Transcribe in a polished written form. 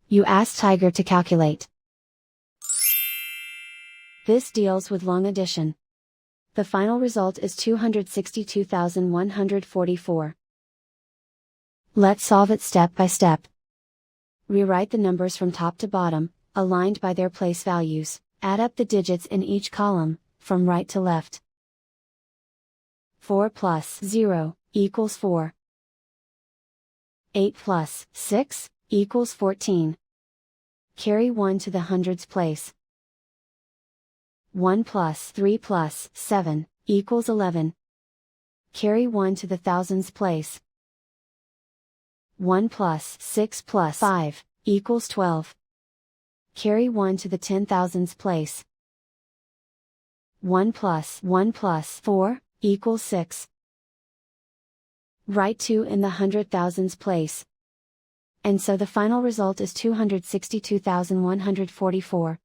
You ask Tiger to calculate. This deals with long addition. The final result is 262,144. Let's solve it step by step. Rewrite the numbers from top to bottom, aligned by their place values. Add up the digits in each column, from right to left. 4 plus 0 equals 4. 8 plus 6 equals 14. Carry 1 to the hundreds place. 1 plus 3 plus 7 equals 11. Carry 1 to the thousands place. 1 plus 6 plus 5 equals 12. Carry 1 to the 10,000s place. 1 plus 4 equals 6. Write 2 in the 100,000s place. And so the final result is 262,144.